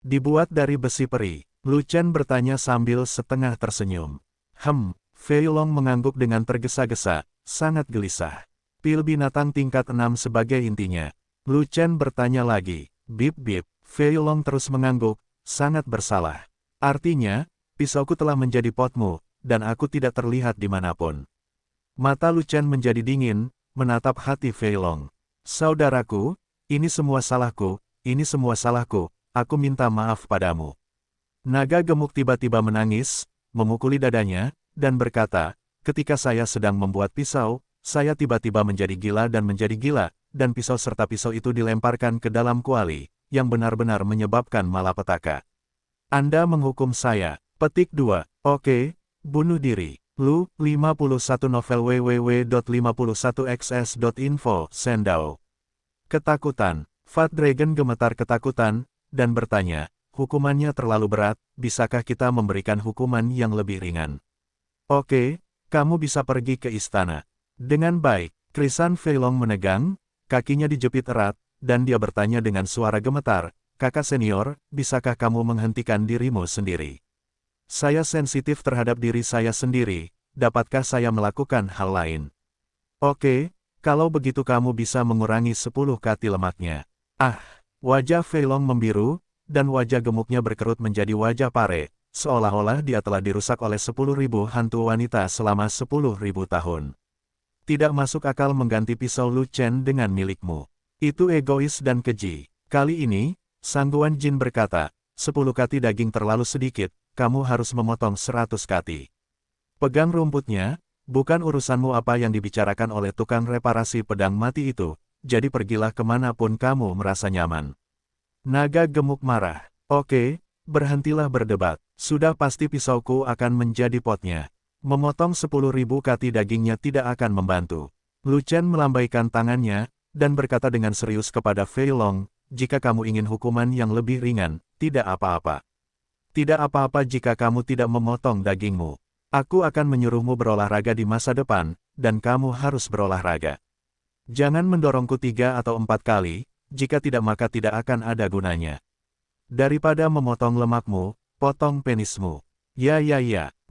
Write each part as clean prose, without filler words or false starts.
Dibuat dari besi peri, Lu Chen bertanya sambil setengah tersenyum. Fei Long mengangguk dengan tergesa-gesa, sangat gelisah. Pil binatang tingkat 6 sebagai intinya. Lu Chen bertanya lagi. Bip bip, Fei Long terus mengangguk, sangat bersalah. Artinya, pisauku telah menjadi potmu, dan aku tidak terlihat dimanapun. Mata Lu Chen menjadi dingin, menatap hati Fei Long. Saudaraku, ini semua salahku, aku minta maaf padamu. Naga gemuk tiba-tiba menangis, memukuli dadanya, dan berkata, ketika saya sedang membuat pisau, saya tiba-tiba menjadi gila, dan pisau serta pisau itu dilemparkan ke dalam kuali, yang benar-benar menyebabkan malapetaka. Anda menghukum saya. Petik 2. Oke, bunuh diri. Lu, 51 novel www.51xs.info, Sendao. Ketakutan. Fat Dragon gemetar ketakutan, dan bertanya, hukumannya terlalu berat, bisakah kita memberikan hukuman yang lebih ringan? Oke, kamu bisa pergi ke istana. Dengan baik, krisan Fei Long menegang, kakinya dijepit erat, dan dia bertanya dengan suara gemetar, kakak senior, bisakah kamu menghentikan dirimu sendiri? Saya sensitif terhadap diri saya sendiri, dapatkah saya melakukan hal lain? Oke, kalau begitu kamu bisa mengurangi 10 kati lemaknya. Wajah Fei Long membiru, dan wajah gemuknya berkerut menjadi wajah pare, seolah-olah dia telah dirusak oleh 10.000 hantu wanita selama 10.000 tahun. Tidak masuk akal mengganti pisau Lu Chen dengan milikmu. Itu egois dan keji. Kali ini, Sangguan Jin berkata, 10 kati daging terlalu sedikit, kamu harus memotong 100 kati. Pegang rumputnya, bukan urusanmu apa yang dibicarakan oleh tukang reparasi pedang mati itu, jadi pergilah kemanapun kamu merasa nyaman. Naga gemuk marah. Oke, berhentilah berdebat. Sudah pasti pisauku akan menjadi potnya. Memotong 10.000 kati dagingnya tidak akan membantu. Lu Chen melambaikan tangannya, dan berkata dengan serius kepada Fei Long, jika kamu ingin hukuman yang lebih ringan, tidak apa-apa. Tidak apa-apa jika kamu tidak memotong dagingmu. Aku akan menyuruhmu berolahraga di masa depan, dan kamu harus berolahraga. Jangan mendorongku 3 atau 4 kali, jika tidak maka tidak akan ada gunanya. Daripada memotong lemakmu, potong penismu. Ya,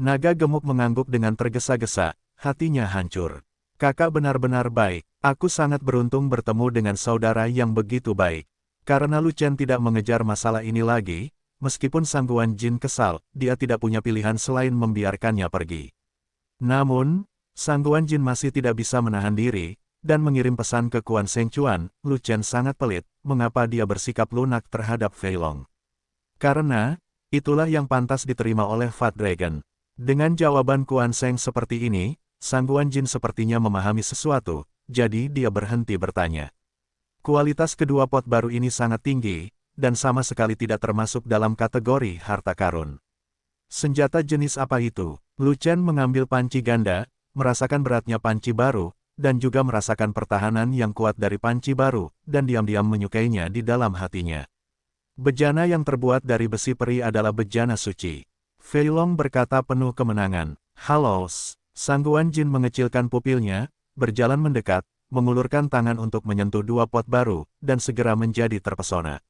naga gemuk mengangguk dengan tergesa-gesa, hatinya hancur. Kakak benar-benar baik, aku sangat beruntung bertemu dengan saudara yang begitu baik. Karena Lu Chen tidak mengejar masalah ini lagi, meskipun Sangguan Jin kesal, dia tidak punya pilihan selain membiarkannya pergi. Namun, Sangguan Jin masih tidak bisa menahan diri, dan mengirim pesan ke Quan Seng Chuan, Lu Chen sangat pelit, mengapa dia bersikap lunak terhadap Fei Long. Karena, itulah yang pantas diterima oleh Fat Dragon. Dengan jawaban Quan Seng seperti ini, Sangguan Jin sepertinya memahami sesuatu, jadi dia berhenti bertanya. Kualitas kedua pot baru ini sangat tinggi, dan sama sekali tidak termasuk dalam kategori harta karun. Senjata jenis apa itu? Lu Chen mengambil panci ganda, merasakan beratnya panci baru, dan juga merasakan pertahanan yang kuat dari panci baru, dan diam-diam menyukainya di dalam hatinya. Bejana yang terbuat dari besi peri adalah bejana suci. Fei Long berkata penuh kemenangan. Halos. Sangguan Jin mengecilkan pupilnya, berjalan mendekat, mengulurkan tangan untuk menyentuh 2 pot baru, dan segera menjadi terpesona.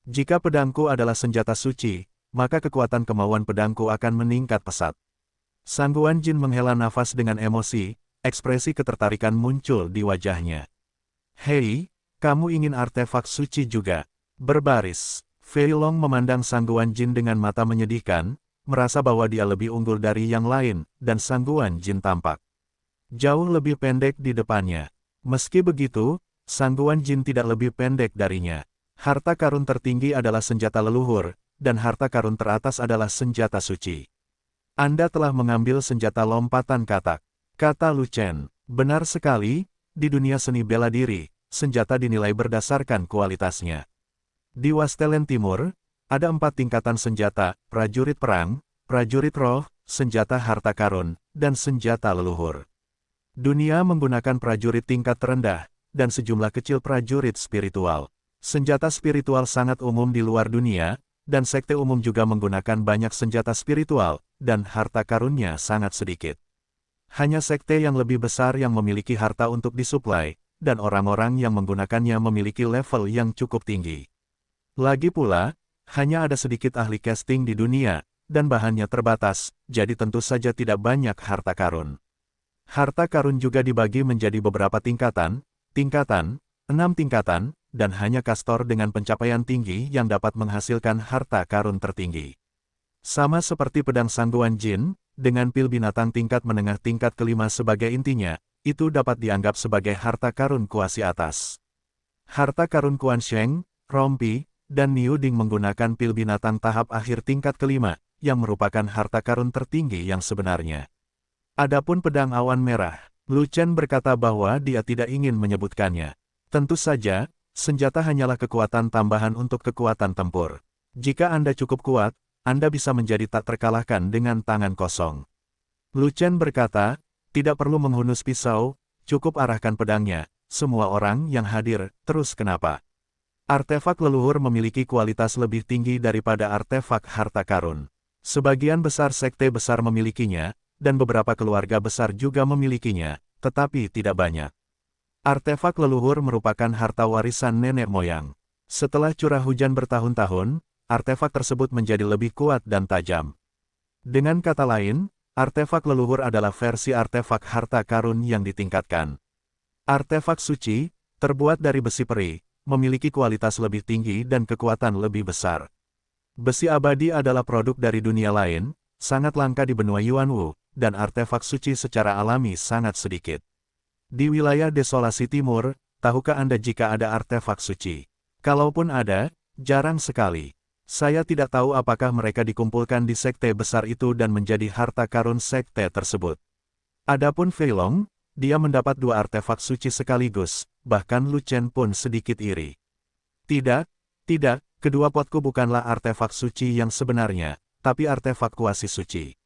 Jika pedangku adalah senjata suci, maka kekuatan kemauan pedangku akan meningkat pesat. Sangguan Jin menghela nafas dengan emosi, ekspresi ketertarikan muncul di wajahnya. Hei, kamu ingin artefak suci juga? Berbaris. Fei Long memandang Sangguan Jin dengan mata menyedihkan, merasa bahwa dia lebih unggul dari yang lain, dan Sangguan Jin tampak jauh lebih pendek di depannya. Meski begitu, Sangguan Jin tidak lebih pendek darinya. Harta karun tertinggi adalah senjata leluhur, dan harta karun teratas adalah senjata suci. Anda telah mengambil senjata lompatan katak. Kata Lu Chen, benar sekali, di dunia seni bela diri, senjata dinilai berdasarkan kualitasnya. Di Wastelen Timur, ada 4 tingkatan senjata, prajurit perang, prajurit roh, senjata harta karun, dan senjata leluhur. Dunia menggunakan prajurit tingkat terendah, dan sejumlah kecil prajurit spiritual. Senjata spiritual sangat umum di luar dunia, dan sekte umum juga menggunakan banyak senjata spiritual, dan harta karunnya sangat sedikit. Hanya sekte yang lebih besar yang memiliki harta untuk disuplai, dan orang-orang yang menggunakannya memiliki level yang cukup tinggi. Lagi pula, Hanya ada sedikit ahli casting di dunia, dan bahannya terbatas, jadi tentu saja tidak banyak harta karun. Harta karun juga dibagi menjadi beberapa tingkatan, 6 tingkatan, dan hanya kastor dengan pencapaian tinggi yang dapat menghasilkan harta karun tertinggi. Sama seperti pedang sangguan jin, dengan pil binatang tingkat menengah tingkat kelima sebagai intinya, itu dapat dianggap sebagai harta karun kuasi atas. Harta karun Kuan Sheng, Rompi, dan Niu Ding menggunakan pil binatang tahap akhir tingkat kelima, yang merupakan harta karun tertinggi yang sebenarnya. Adapun pedang awan merah, Lu Chen berkata bahwa dia tidak ingin menyebutkannya. Tentu saja, senjata hanyalah kekuatan tambahan untuk kekuatan tempur. Jika Anda cukup kuat, Anda bisa menjadi tak terkalahkan dengan tangan kosong. Lu Chen berkata, tidak perlu menghunus pisau, cukup arahkan pedangnya. Semua orang yang hadir, terus kenapa? Artefak leluhur memiliki kualitas lebih tinggi daripada artefak harta karun. Sebagian besar sekte besar memilikinya, dan beberapa keluarga besar juga memilikinya, tetapi tidak banyak. Artefak leluhur merupakan harta warisan nenek moyang. Setelah curah hujan bertahun-tahun, artefak tersebut menjadi lebih kuat dan tajam. Dengan kata lain, artefak leluhur adalah versi artefak harta karun yang ditingkatkan. Artefak suci, terbuat dari besi peri, memiliki kualitas lebih tinggi dan kekuatan lebih besar. Besi abadi adalah produk dari dunia lain, sangat langka di benua Yuanwu, dan artefak suci secara alami sangat sedikit. Di wilayah desolasi timur, tahukah Anda jika ada artefak suci? Kalaupun ada, jarang sekali. Saya tidak tahu apakah mereka dikumpulkan di sekte besar itu dan menjadi harta karun sekte tersebut. Adapun Fei Long, dia mendapat 2 artefak suci sekaligus, bahkan Lu Chen pun sedikit iri. Tidak, kedua potku bukanlah artefak suci yang sebenarnya, tapi artefak kuasi suci.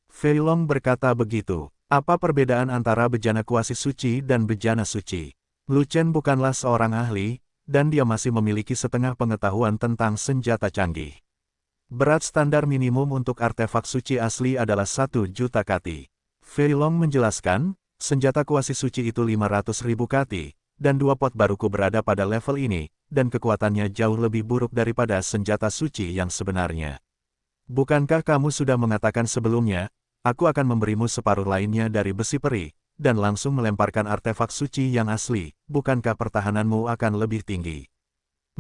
Fei Long berkata begitu. Apa perbedaan antara bejana kuasi suci dan bejana suci? Lu Chen bukanlah seorang ahli, dan dia masih memiliki setengah pengetahuan tentang senjata canggih. Berat standar minimum untuk artefak suci asli adalah 1 juta kati. Fei Long menjelaskan, senjata kuasi suci itu 500.000 kati, dan 2 pot baruku berada pada level ini, dan kekuatannya jauh lebih buruk daripada senjata suci yang sebenarnya. Bukankah kamu sudah mengatakan sebelumnya, aku akan memberimu separuh lainnya dari besi peri, dan langsung melemparkan artefak suci yang asli, bukankah pertahananmu akan lebih tinggi?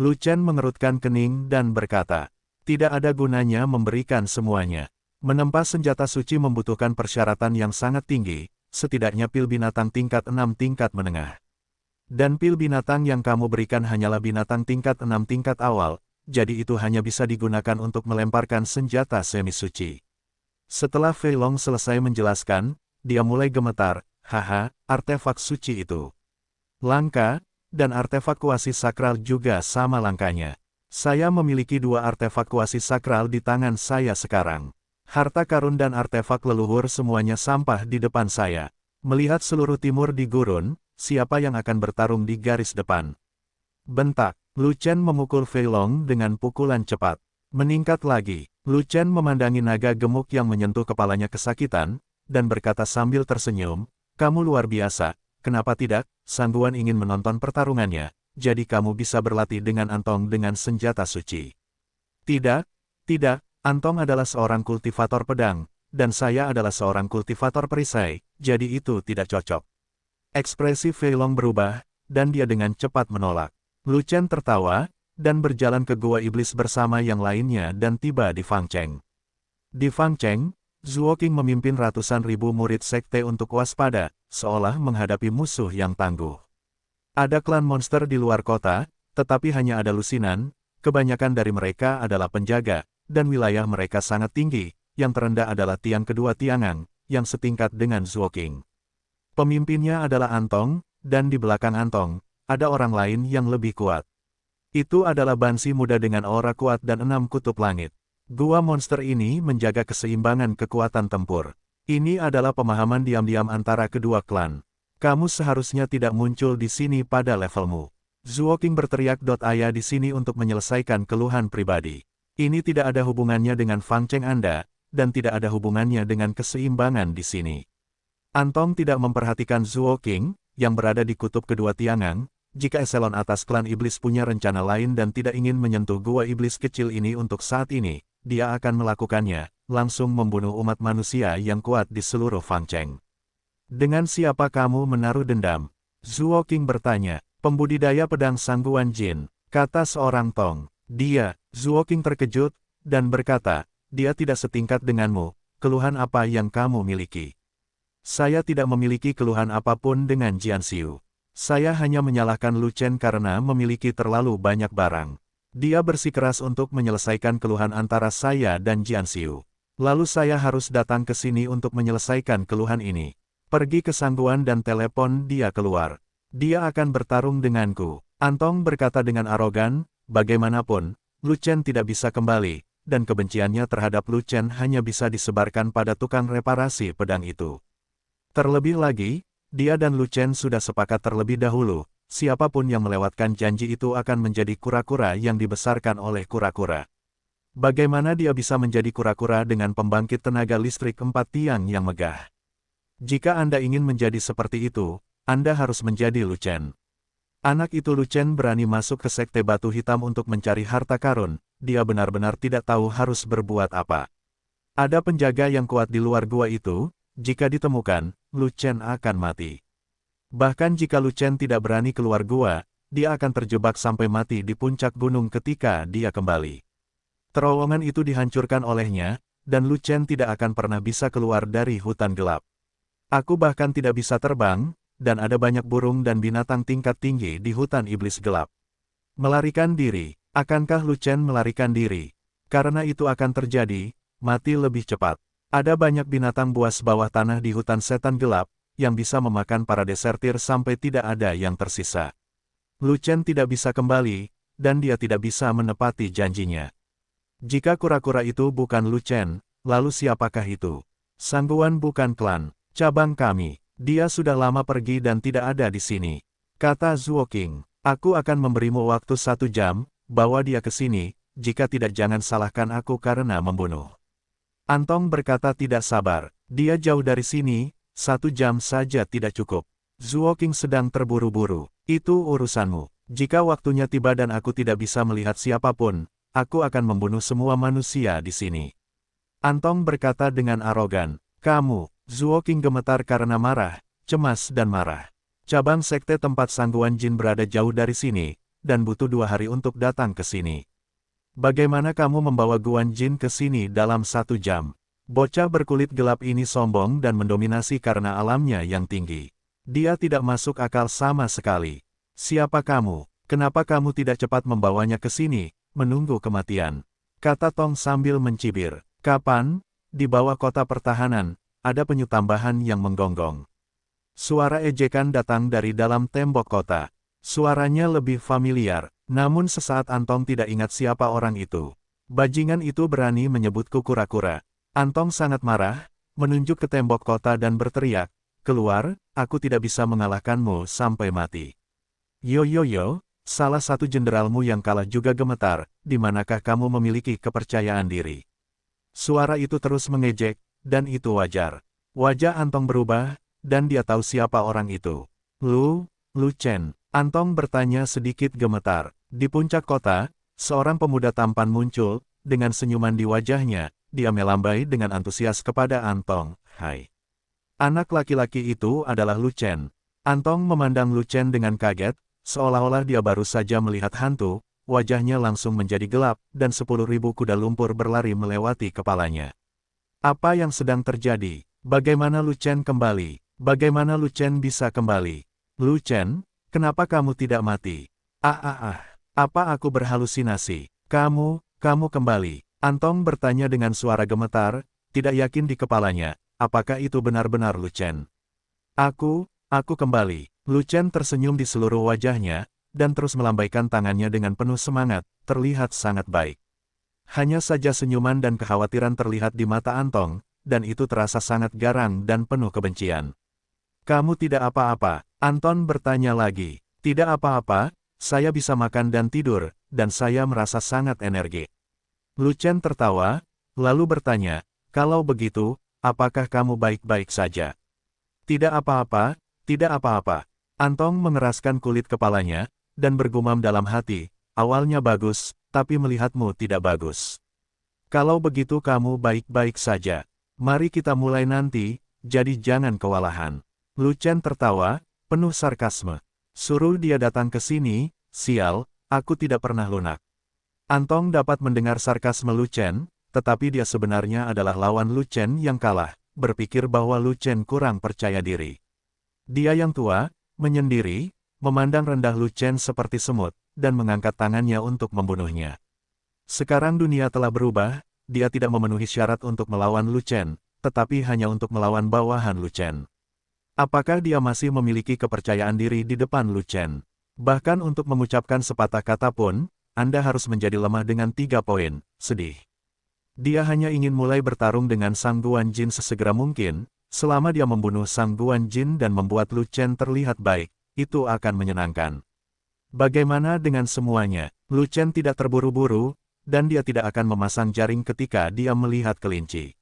Lu Chen mengerutkan kening dan berkata, tidak ada gunanya memberikan semuanya. Menempa senjata suci membutuhkan persyaratan yang sangat tinggi, setidaknya pil binatang tingkat 6 tingkat menengah. Dan pil binatang yang kamu berikan hanyalah binatang tingkat 6 tingkat awal, jadi itu hanya bisa digunakan untuk melemparkan senjata semi-suci. Setelah Fei Long selesai menjelaskan, dia mulai gemetar, haha, artefak suci itu langka, dan artefak kuasi sakral juga sama langkanya. Saya memiliki 2 artefak kuasi sakral di tangan saya sekarang. Harta karun dan artefak leluhur semuanya sampah di depan saya. Melihat seluruh timur di gurun, siapa yang akan bertarung di garis depan? Bentak, Lu Chen memukul Fei Long dengan pukulan cepat. Meningkat lagi, Lu Chen memandangi naga gemuk yang menyentuh kepalanya kesakitan, dan berkata sambil tersenyum, kamu luar biasa, kenapa tidak, Sangguan ingin menonton pertarungannya, jadi kamu bisa berlatih dengan Antong dengan senjata suci. Tidak, Antong adalah seorang kultivator pedang, dan saya adalah seorang kultivator perisai, jadi itu tidak cocok. Ekspresi Fei Long berubah, dan dia dengan cepat menolak. Lu Chen tertawa, dan berjalan ke Gua Iblis bersama yang lainnya dan tiba di Fangcheng. Di Fangcheng, Zuo Qing memimpin ratusan ribu murid sekte untuk waspada, seolah menghadapi musuh yang tangguh. Ada klan monster di luar kota, tetapi hanya ada lusinan, kebanyakan dari mereka adalah penjaga, dan wilayah mereka sangat tinggi, yang terendah adalah tiang kedua Tiangang, yang setingkat dengan Zuo Qing. Pemimpinnya adalah Antong, dan di belakang Antong, ada orang lain yang lebih kuat. Itu adalah Bansi muda dengan aura kuat dan 6 kutub langit. Gua monster ini menjaga keseimbangan kekuatan tempur. Ini adalah pemahaman diam-diam antara kedua klan. Kamu seharusnya tidak muncul di sini pada levelmu. Zuo Qing berteriak. Ayah di sini untuk menyelesaikan keluhan pribadi. Ini tidak ada hubungannya dengan Fangcheng Anda, dan tidak ada hubungannya dengan keseimbangan di sini. Antong tidak memperhatikan Zuo Qing, yang berada di kutub kedua Tiangang, jika eselon atas klan iblis punya rencana lain dan tidak ingin menyentuh gua iblis kecil ini untuk saat ini, dia akan melakukannya, langsung membunuh umat manusia yang kuat di seluruh Fangcheng. Dengan siapa kamu menaruh dendam? Zuo Qing bertanya. Pembudidaya pedang Sangguan Jin, kata seorang Tong. Dia, Zuo Qing terkejut, dan berkata, dia tidak setingkat denganmu, keluhan apa yang kamu miliki? Saya tidak memiliki keluhan apapun dengan Jian Xiu. Saya hanya menyalahkan Lu Chen karena memiliki terlalu banyak barang. Dia bersikeras untuk menyelesaikan keluhan antara saya dan Jian Xiu. Lalu saya harus datang ke sini untuk menyelesaikan keluhan ini. Pergi ke Sangguan dan telepon dia keluar. Dia akan bertarung denganku. Antong berkata dengan arogan, bagaimanapun, Lu Chen tidak bisa kembali, dan kebenciannya terhadap Lu Chen hanya bisa disebarkan pada tukang reparasi pedang itu. Terlebih lagi, dia dan Lu Chen sudah sepakat terlebih dahulu, siapapun yang melewatkan janji itu akan menjadi kura-kura yang dibesarkan oleh kura-kura. Bagaimana dia bisa menjadi kura-kura dengan pembangkit tenaga listrik 4 tiang yang megah? Jika Anda ingin menjadi seperti itu, Anda harus menjadi Lu Chen. Anak itu Lu Chen berani masuk ke Sekte Batu Hitam untuk mencari harta karun, dia benar-benar tidak tahu harus berbuat apa. Ada penjaga yang kuat di luar gua itu, jika ditemukan, Lu Chen akan mati. Bahkan jika Lu Chen tidak berani keluar gua, dia akan terjebak sampai mati di puncak gunung ketika dia kembali. Terowongan itu dihancurkan olehnya, dan Lu Chen tidak akan pernah bisa keluar dari hutan gelap. Aku bahkan tidak bisa terbang, dan ada banyak burung dan binatang tingkat tinggi di hutan iblis gelap. Melarikan diri, akankah Lu Chen melarikan diri? Karena itu akan terjadi, mati lebih cepat. Ada banyak binatang buas bawah tanah di hutan setan gelap, yang bisa memakan para desertir sampai tidak ada yang tersisa. Lu Chen tidak bisa kembali, dan dia tidak bisa menepati janjinya. Jika kura-kura itu bukan Lu Chen, lalu siapakah itu? Sangguan bukan klan. Cabang kami, dia sudah lama pergi dan tidak ada di sini. Kata Zuo Qing, aku akan memberimu waktu 1 jam, bawa dia ke sini, jika tidak jangan salahkan aku karena membunuh. Antong berkata tidak sabar, dia jauh dari sini, 1 jam saja tidak cukup. Zuo Qing sedang terburu-buru, itu urusanmu. Jika waktunya tiba dan aku tidak bisa melihat siapapun, aku akan membunuh semua manusia di sini. Antong berkata dengan arogan, kamu. Zuo Qing gemetar karena marah, cemas dan marah. Cabang sekte tempat Sangguan Jin berada jauh dari sini, dan butuh 2 hari untuk datang ke sini. Bagaimana kamu membawa Guan Jin ke sini dalam 1 jam? Bocah berkulit gelap ini sombong dan mendominasi karena alamnya yang tinggi. Dia tidak masuk akal sama sekali. Siapa kamu? Kenapa kamu tidak cepat membawanya ke sini, menunggu kematian? Kata Tong sambil mencibir. Kapan? Di bawah kota pertahanan. Ada penyu tambahan yang menggonggong. Suara ejekan datang dari dalam tembok kota. Suaranya lebih familiar, namun sesaat Antong tidak ingat siapa orang itu. Bajingan itu berani menyebutku kura-kura. Antong sangat marah, menunjuk ke tembok kota dan berteriak, keluar, aku tidak bisa mengalahkanmu sampai mati. Yo, salah satu jenderalmu yang kalah juga gemetar, di manakah kamu memiliki kepercayaan diri? Suara itu terus mengejek, dan itu wajar. Wajah Antong berubah, dan dia tahu siapa orang itu. Lu Chen. Antong bertanya sedikit gemetar. Di puncak kota, seorang pemuda tampan muncul, dengan senyuman di wajahnya, dia melambai dengan antusias kepada Antong. Hai. Anak laki-laki itu adalah Lu Chen. Antong memandang Lu Chen dengan kaget, seolah-olah dia baru saja melihat hantu, wajahnya langsung menjadi gelap, dan 10.000 kuda lumpur berlari melewati kepalanya. Apa yang sedang terjadi? Bagaimana Lu Chen kembali? Bagaimana Lu Chen bisa kembali? Lu Chen, kenapa kamu tidak mati? Apa aku berhalusinasi? Kamu kembali. Antong bertanya dengan suara gemetar, tidak yakin di kepalanya, apakah itu benar-benar Lu Chen? Aku kembali. Lu Chen tersenyum di seluruh wajahnya, dan terus melambaikan tangannya dengan penuh semangat, terlihat sangat baik. Hanya saja senyuman dan kekhawatiran terlihat di mata Antong, dan itu terasa sangat garang dan penuh kebencian. Kamu tidak apa-apa? Anton bertanya lagi. Tidak apa-apa, saya bisa makan dan tidur, dan saya merasa sangat energi. Lu Chen tertawa, lalu bertanya, kalau begitu, apakah kamu baik-baik saja? Tidak apa-apa, tidak apa-apa. Antong mengeraskan kulit kepalanya, dan bergumam dalam hati, awalnya bagus, tapi melihatmu tidak bagus. Kalau begitu kamu baik-baik saja. Mari kita mulai nanti, jadi jangan kewalahan. Lu Chen tertawa, penuh sarkasme. Suruh dia datang ke sini, sial, aku tidak pernah lunak. Antong dapat mendengar sarkasme Lu Chen, tetapi dia sebenarnya adalah lawan Lu Chen yang kalah, berpikir bahwa Lu Chen kurang percaya diri. Dia yang tua, menyendiri, memandang rendah Lu Chen seperti semut, dan mengangkat tangannya untuk membunuhnya. Sekarang dunia telah berubah, dia tidak memenuhi syarat untuk melawan Lu Chen, tetapi hanya untuk melawan bawahan Lu Chen. Apakah dia masih memiliki kepercayaan diri di depan Lu Chen? Bahkan untuk mengucapkan sepatah kata pun, Anda harus menjadi lemah dengan 3 poin, sedih. Dia hanya ingin mulai bertarung dengan Sang Guan Jin sesegera mungkin, selama dia membunuh Sang Guan Jin dan membuat Lu Chen terlihat baik, itu akan menyenangkan. Bagaimana dengan semuanya? Lu Chen tidak terburu-buru, dan dia tidak akan memasang jaring ketika dia melihat kelinci.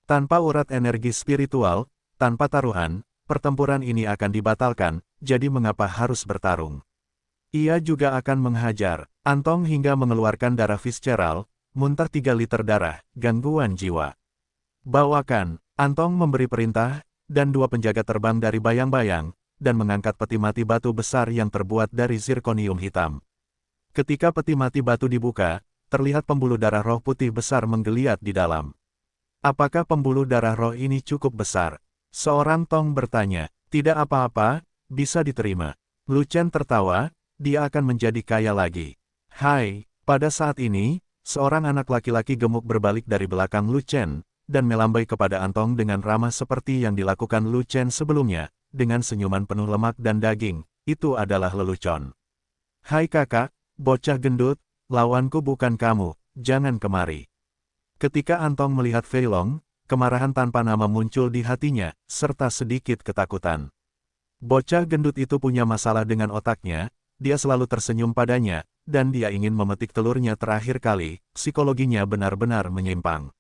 Tanpa urat energi spiritual, tanpa taruhan, pertempuran ini akan dibatalkan, jadi mengapa harus bertarung? Ia juga akan menghajar Antong hingga mengeluarkan darah visceral, muntah 3 liter darah, gangguan jiwa. Bawakan, Antong memberi perintah, dan 2 penjaga terbang dari bayang-bayang, dan mengangkat peti mati batu besar yang terbuat dari zirkonium hitam. Ketika peti mati batu dibuka, terlihat pembuluh darah roh putih besar menggeliat di dalam. Apakah pembuluh darah roh ini cukup besar? Seorang Tong bertanya. Tidak apa-apa, bisa diterima. Lu Chen tertawa, dia akan menjadi kaya lagi. Hai, pada saat ini, seorang anak laki-laki gemuk berbalik dari belakang Lu Chen, dan melambai kepada Antong dengan ramah seperti yang dilakukan Lu Chen sebelumnya, dengan senyuman penuh lemak dan daging. Itu adalah lelucon. Hai kakak, bocah gendut, lawanku bukan kamu, jangan kemari. Ketika Antong melihat Fei Long, kemarahan tanpa nama muncul di hatinya, serta sedikit ketakutan. Bocah gendut itu punya masalah dengan otaknya, dia selalu tersenyum padanya, dan dia ingin memetik telurnya terakhir kali, psikologinya benar-benar menyimpang.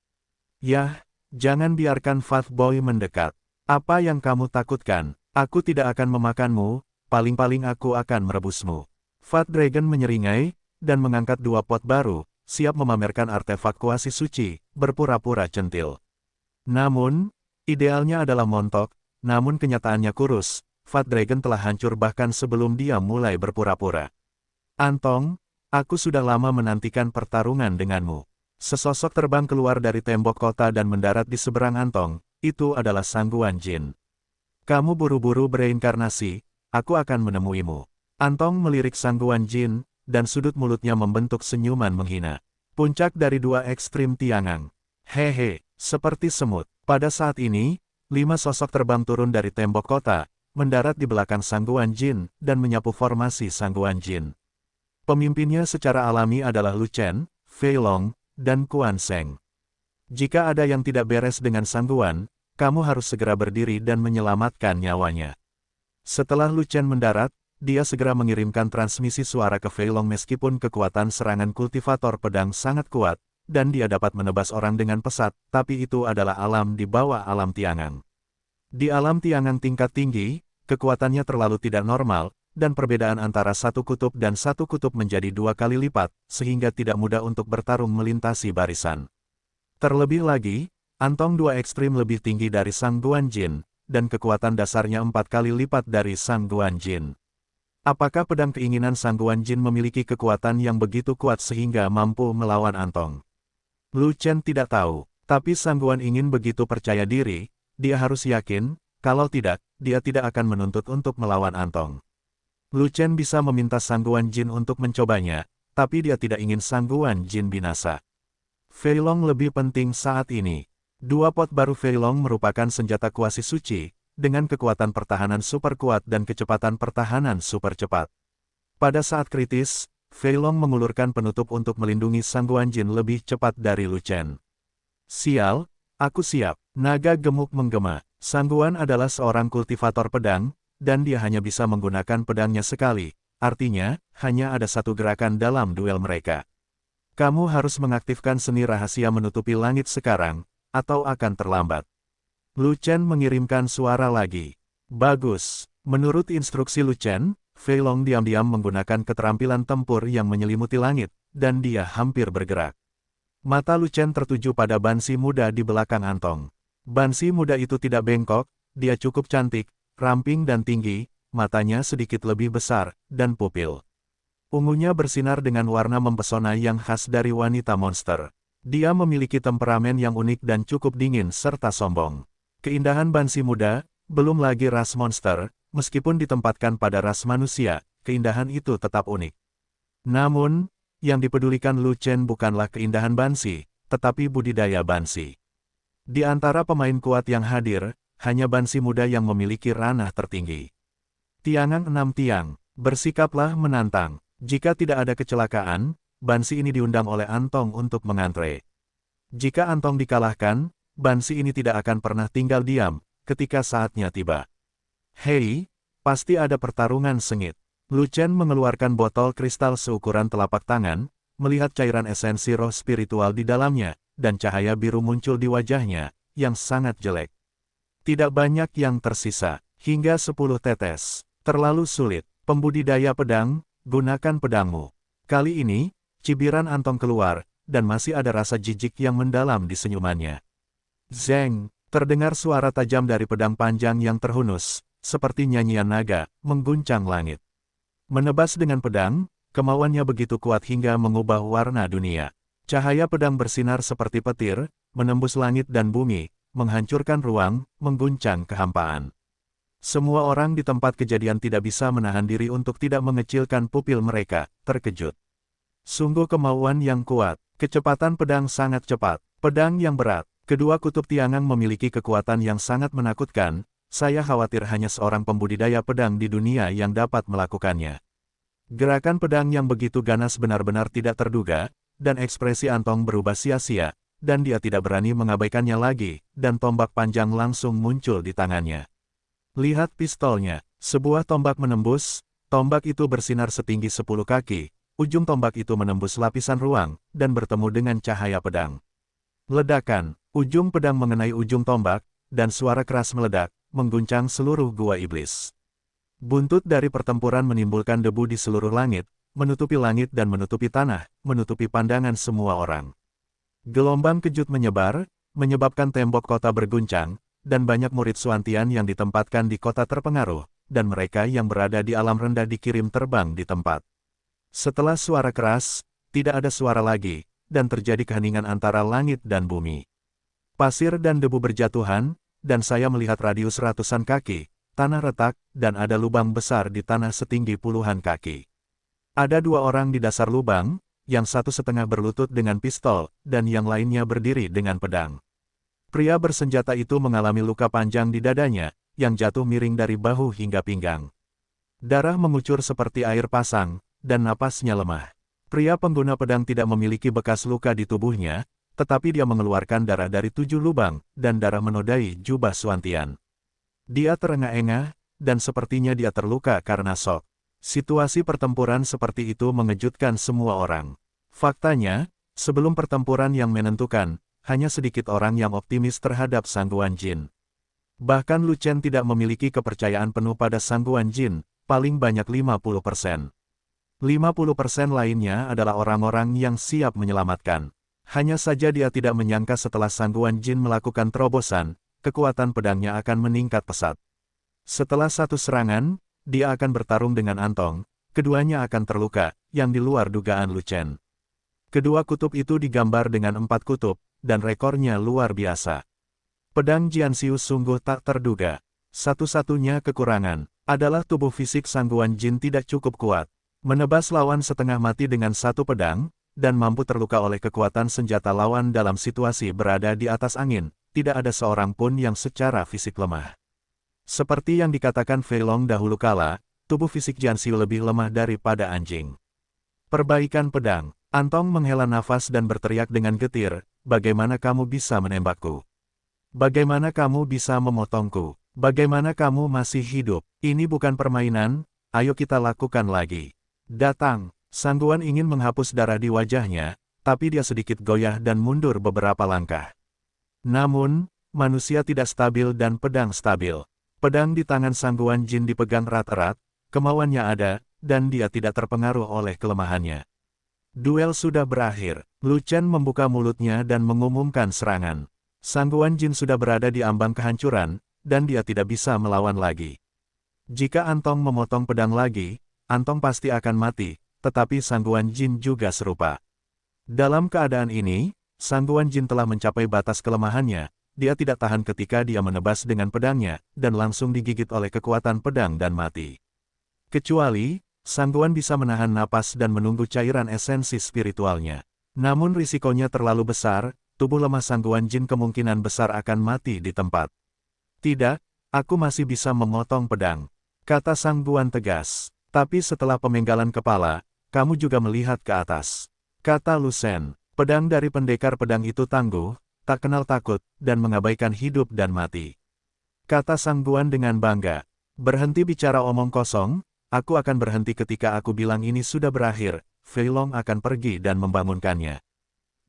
Yah, jangan biarkan Fat Boy mendekat. Apa yang kamu takutkan? Aku tidak akan memakanmu, paling-paling aku akan merebusmu. Fat Dragon menyeringai, dan mengangkat 2 pot baru, siap memamerkan artefak kuasi suci, berpura-pura centil. Namun, idealnya adalah montok, namun kenyataannya kurus. Fat Dragon telah hancur bahkan sebelum dia mulai berpura-pura. Antong, aku sudah lama menantikan pertarungan denganmu. Sesosok terbang keluar dari tembok kota dan mendarat di seberang Antong, itu adalah Sang Guan Jin. Kamu buru-buru bereinkarnasi, aku akan menemuimu. Antong melirik Sang Guan Jin, dan sudut mulutnya membentuk senyuman menghina. Puncak dari 2 ekstrim Tiangang. Hehe, seperti semut. Pada saat ini, 5 sosok terbang turun dari tembok kota, mendarat di belakang Sang Guan Jin, dan menyapu formasi Sang Guan Jin. Pemimpinnya secara alami adalah Lu Chen, Fei Long, dan Quan Sheng. Jika ada yang tidak beres dengan Sang Guan, kamu harus segera berdiri dan menyelamatkan nyawanya. Setelah Lu Chen mendarat, dia segera mengirimkan transmisi suara ke Fei Long meskipun kekuatan serangan kultivator pedang sangat kuat, dan dia dapat menebas orang dengan pesat, tapi itu adalah alam di bawah alam Tiangang. Di alam Tiangang tingkat tinggi, kekuatannya terlalu tidak normal, dan perbedaan antara satu kutub dan satu kutub menjadi 2 kali lipat, sehingga tidak mudah untuk bertarung melintasi barisan. Terlebih lagi, Antong 2 ekstrim lebih tinggi dari Sang Guan Jin, dan kekuatan dasarnya 4 kali lipat dari Sang Guan Jin. Apakah pedang keinginan Sang Guan Jin memiliki kekuatan yang begitu kuat sehingga mampu melawan Antong? Lu Chen tidak tahu, tapi Sang Guan ingin begitu percaya diri, dia harus yakin, kalau tidak, dia tidak akan menuntut untuk melawan Antong. Lu Chen bisa meminta Sang Guan Jin untuk mencobanya, tapi dia tidak ingin Sang Guan Jin binasa. Fei Long lebih penting saat ini. 2 pot baru Fei Long merupakan senjata kuasi suci, dengan kekuatan pertahanan super kuat dan kecepatan pertahanan super cepat. Pada saat kritis, Fei Long mengulurkan penutup untuk melindungi Sang Guan Jin lebih cepat dari Lu Chen. Sial, aku siap. Naga gemuk menggema. Sang Guan adalah seorang kultivator pedang, dan dia hanya bisa menggunakan pedangnya sekali, artinya, hanya ada satu gerakan dalam duel mereka. Kamu harus mengaktifkan seni rahasia menutupi langit sekarang, atau akan terlambat. Lu Chen mengirimkan suara lagi. Bagus. Menurut instruksi Lu Chen, Fei Long diam-diam menggunakan keterampilan tempur yang menyelimuti langit, dan dia hampir bergerak. Mata Lu Chen tertuju pada Bansi muda di belakang Antong. Bansi muda itu tidak bengkok, dia cukup cantik, ramping dan tinggi, matanya sedikit lebih besar, dan pupil ungunya bersinar dengan warna mempesona yang khas dari wanita monster. Dia memiliki temperamen yang unik dan cukup dingin serta sombong. Keindahan Bansi muda, belum lagi ras monster, meskipun ditempatkan pada ras manusia, keindahan itu tetap unik. Namun, yang dipedulikan Lu Chen bukanlah keindahan Bansi, tetapi budidaya Bansi. Di antara pemain kuat yang hadir, hanya Bansi muda yang memiliki ranah tertinggi. Tiangan 6 tiang, bersikaplah menantang. Jika tidak ada kecelakaan, Bansi ini diundang oleh Antong untuk mengantre. Jika Antong dikalahkan, Bansi ini tidak akan pernah tinggal diam, ketika saatnya tiba. Hei, pasti ada pertarungan sengit. Lu Chen mengeluarkan botol kristal seukuran telapak tangan, melihat cairan esensi roh spiritual di dalamnya, dan cahaya biru muncul di wajahnya, yang sangat jelek. Tidak banyak yang tersisa, hingga 10 tetes. Terlalu sulit. Pembudidaya pedang, gunakan pedangmu. Kali ini, cibiran Antong keluar, dan masih ada rasa jijik yang mendalam di senyumannya. Zeng, terdengar suara tajam dari pedang panjang yang terhunus, seperti nyanyian naga, mengguncang langit. Menebas dengan pedang, kemauannya begitu kuat hingga mengubah warna dunia. Cahaya pedang bersinar seperti petir, menembus langit dan bumi, menghancurkan ruang, mengguncang kehampaan. Semua orang di tempat kejadian tidak bisa menahan diri untuk tidak mengecilkan pupil mereka, terkejut. Sungguh kemauan yang kuat, kecepatan pedang sangat cepat, pedang yang berat. Kedua kutub Tiangang memiliki kekuatan yang sangat menakutkan, saya khawatir hanya seorang pembudidaya pedang di dunia yang dapat melakukannya. Gerakan pedang yang begitu ganas benar-benar tidak terduga, dan ekspresi Antong berubah sia-sia, dan dia tidak berani mengabaikannya lagi, dan tombak panjang langsung muncul di tangannya. Lihat pistolnya, sebuah tombak menembus, tombak itu bersinar setinggi 10 kaki, ujung tombak itu menembus lapisan ruang, dan bertemu dengan cahaya pedang. Ledakan, ujung pedang mengenai ujung tombak, dan suara keras meledak, mengguncang seluruh gua iblis. Buntut dari pertempuran menimbulkan debu di seluruh langit, menutupi langit dan menutupi tanah, menutupi pandangan semua orang. Gelombang kejut menyebar, menyebabkan tembok kota berguncang, dan banyak murid Suantian yang ditempatkan di kota terpengaruh, dan mereka yang berada di alam rendah dikirim terbang di tempat. Setelah suara keras, tidak ada suara lagi, dan terjadi keheningan antara langit dan bumi. Pasir dan debu berjatuhan, dan saya melihat radius ratusan kaki, tanah retak, dan ada lubang besar di tanah setinggi puluhan kaki. Ada 2 orang di dasar lubang, yang satu setengah berlutut dengan pistol, dan yang lainnya berdiri dengan pedang. Pria bersenjata itu mengalami luka panjang di dadanya, yang jatuh miring dari bahu hingga pinggang. Darah mengucur seperti air pasang, dan napasnya lemah. Pria pengguna pedang tidak memiliki bekas luka di tubuhnya, tetapi dia mengeluarkan darah dari 7 lubang, dan darah menodai jubah Suantian. Dia terengah-engah, dan sepertinya dia terluka karena shock. Situasi pertempuran seperti itu mengejutkan semua orang. Faktanya, sebelum pertempuran yang menentukan, hanya sedikit orang yang optimis terhadap Sangguan Jin. Bahkan Lu Chen tidak memiliki kepercayaan penuh pada Sangguan Jin, paling banyak 50%. 50% lainnya adalah orang-orang yang siap menyelamatkan. Hanya saja dia tidak menyangka setelah Sangguan Jin melakukan terobosan, kekuatan pedangnya akan meningkat pesat. Setelah satu serangan, dia akan bertarung dengan Antong, keduanya akan terluka, yang di luar dugaan Lu Chen. Kedua kutub itu digambar dengan 4 kutub, dan rekornya luar biasa. Pedang Jianxiu sungguh tak terduga. Satu-satunya kekurangan adalah tubuh fisik Sangguan Jin tidak cukup kuat. Menebas lawan setengah mati dengan satu pedang, dan mampu terluka oleh kekuatan senjata lawan dalam situasi berada di atas angin, tidak ada seorang pun yang secara fisik lemah. Seperti yang dikatakan Fei Long dahulu kala, tubuh fisik Jianxiu lebih lemah daripada anjing. Perbaikan pedang. Antong menghela nafas dan berteriak dengan getir, "Bagaimana kamu bisa menembakku? Bagaimana kamu bisa memotongku? Bagaimana kamu masih hidup? Ini bukan permainan, ayo kita lakukan lagi. Datang." Sangguan ingin menghapus darah di wajahnya, tapi dia sedikit goyah dan mundur beberapa langkah. Namun, manusia tidak stabil dan pedang stabil. Pedang di tangan Sang Guan Jin dipegang erat-erat, kemauannya ada, dan dia tidak terpengaruh oleh kelemahannya. Duel sudah berakhir. Lu Chen membuka mulutnya dan mengumumkan serangan. Sang Guan Jin sudah berada di ambang kehancuran, dan dia tidak bisa melawan lagi. Jika Antong memotong pedang lagi, Antong pasti akan mati, tetapi Sang Guan Jin juga serupa. Dalam keadaan ini, Sang Guan Jin telah mencapai batas kelemahannya. Dia tidak tahan ketika dia menebas dengan pedangnya, dan langsung digigit oleh kekuatan pedang dan mati. Kecuali, Sang Guan bisa menahan napas dan menunggu cairan esensi spiritualnya. Namun risikonya terlalu besar, tubuh lemah Sang Guan Jin kemungkinan besar akan mati di tempat. Tidak, aku masih bisa memotong pedang, kata Sang Guan tegas. Tapi setelah pemenggalan kepala, kamu juga melihat ke atas, kata Lu Shen. Pedang dari pendekar pedang itu tangguh, tak kenal takut, dan mengabaikan hidup dan mati. Kata Sang Guan dengan bangga. Berhenti bicara omong kosong, aku akan berhenti ketika aku bilang ini sudah berakhir. Fei Long akan pergi dan membangunkannya.